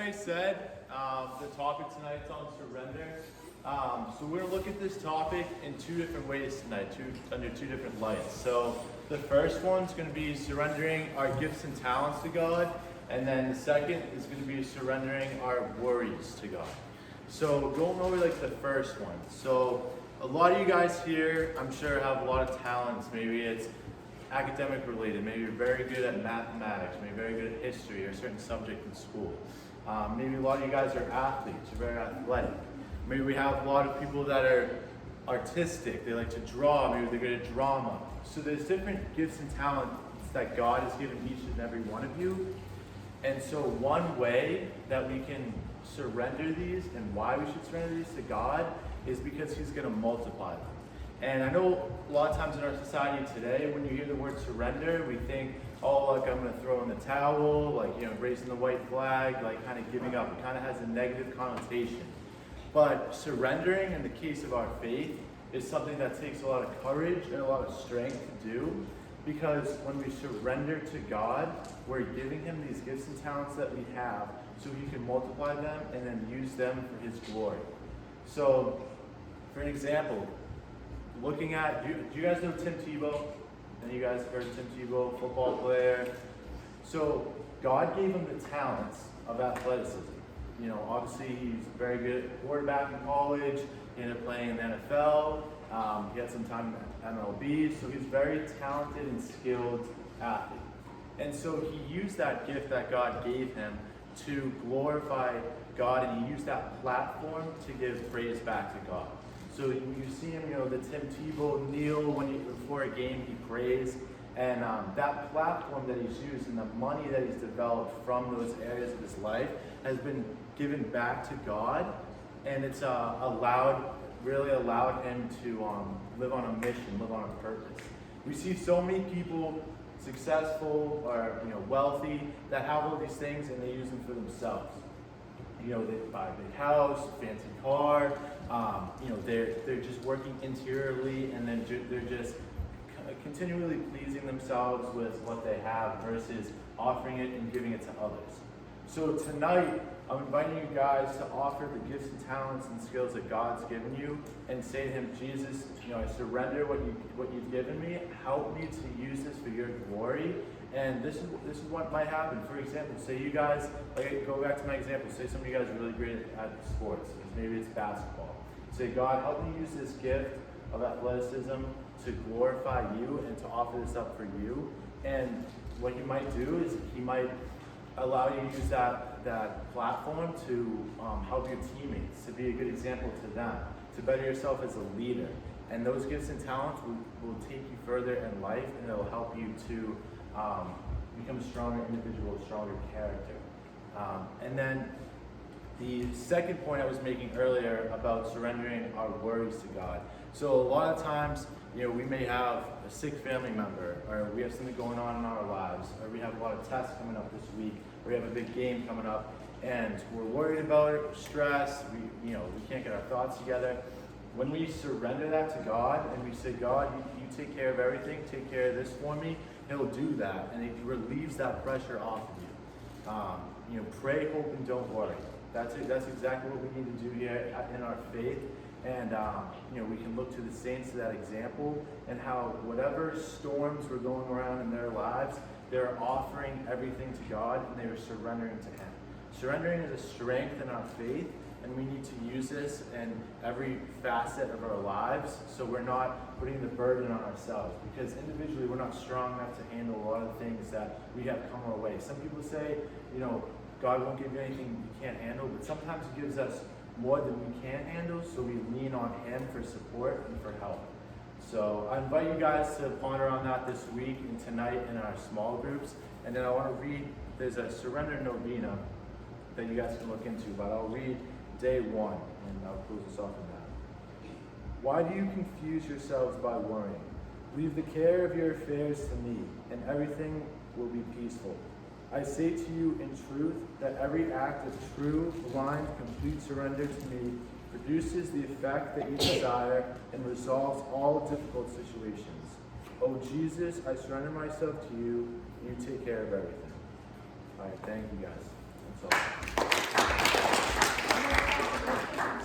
I said, the topic tonight is on surrender. So we're going to look at this topic in two different ways tonight, under two different lights. So the first one's going to be surrendering our gifts and talents to God, and then the second is going to be surrendering our worries to God. So going over like the first one. So a lot of you guys here, I'm sure, have a lot of talents. Maybe it's academic related, maybe you're very good at mathematics, maybe very good at history or a certain subject in school. Maybe a lot of you guys are athletes, you're very athletic. Maybe we have a lot of people that are artistic, they like to draw, maybe they're good at drama. So there's different gifts and talents that God has given each and every one of you. And so one way that we can surrender these and why we should surrender these to God is because He's going to multiply them. And I know a lot of times in our society today, when you hear the word surrender, we think, oh, like I'm going to throw in the towel, like, raising the white flag, like kind of giving up. It kind of has a negative connotation. But surrendering in the case of our faith is something that takes a lot of courage and a lot of strength to do, because when we surrender to God, we're giving Him these gifts and talents that we have so He can multiply them and then use them for His glory. So, for an example, looking at, do you guys know Tim Tebow? And you guys have heard of Tim Tebow, football player. So God gave him the talents of athleticism. Obviously he's very good at quarterback in college. He ended up playing in the NFL. He had some time in MLB. So he's very talented and skilled athlete. And so he used that gift that God gave him to glorify God, and he used that platform to give praise back to God. So you see him, the Tim Tebow kneel before a game, he prays. And that platform that he's used and the money that he's developed from those areas of his life has been given back to God. And it's really allowed him to live on a mission, live on a purpose. We see so many people successful or wealthy that have all these things and they use them for themselves. They buy a big house, fancy car. They're just working interiorly, and then they're just continually pleasing themselves with what they have versus offering it and giving it to others. So tonight, I'm inviting you guys to offer the gifts and talents and skills that God's given you, and say to Him, Jesus, I surrender what you've given me. Help me to use this for your glory. And this is what might happen. For example, say you guys, go back to my example, say some of you guys are really great at sports. Maybe it's basketball. Say, God, help me use this gift of athleticism to glorify you and to offer this up for you. And what He might do is He might allow you to use that platform to help your teammates, to be a good example to them, to better yourself as a leader. And those gifts and talents will take you further in life, and it will help you to become a stronger individual, a stronger character. And then the second point I was making earlier about surrendering our worries to God. So a lot of times, we may have a sick family member, or we have something going on in our lives, or we have a lot of tests coming up this week, or we have a big game coming up, and we're worried about it, we're stressed, we can't get our thoughts together. When we surrender that to God and we say, God, you take care of everything, take care of this for me, He'll do that, and it relieves that pressure off of you. Pray, hope, and don't worry. That's exactly what we need to do here in our faith. And we can look to the saints to that example, and how whatever storms were going around in their lives, they're offering everything to God, and they were surrendering to Him. Surrendering is a strength in our faith, and we need to use this in every facet of our lives, so we're not putting the burden on ourselves, because individually we're not strong enough to handle a lot of the things that we have come our way. Some people say, God won't give you anything you can't handle, but sometimes He gives us more than we can handle, so we lean on Him for support and for help. So I invite you guys to ponder on that this week and tonight in our small groups. And then I want to read, there's a surrender novena that you guys can look into, but I'll read day 1, and I'll close us off with that. Why do you confuse yourselves by worrying? Leave the care of your affairs to me, and everything will be peaceful. I say to you in truth that every act of true, blind, complete surrender to me produces the effect that you desire and resolves all difficult situations. Oh Jesus, I surrender myself to you, and you take care of everything. All right, thank you guys.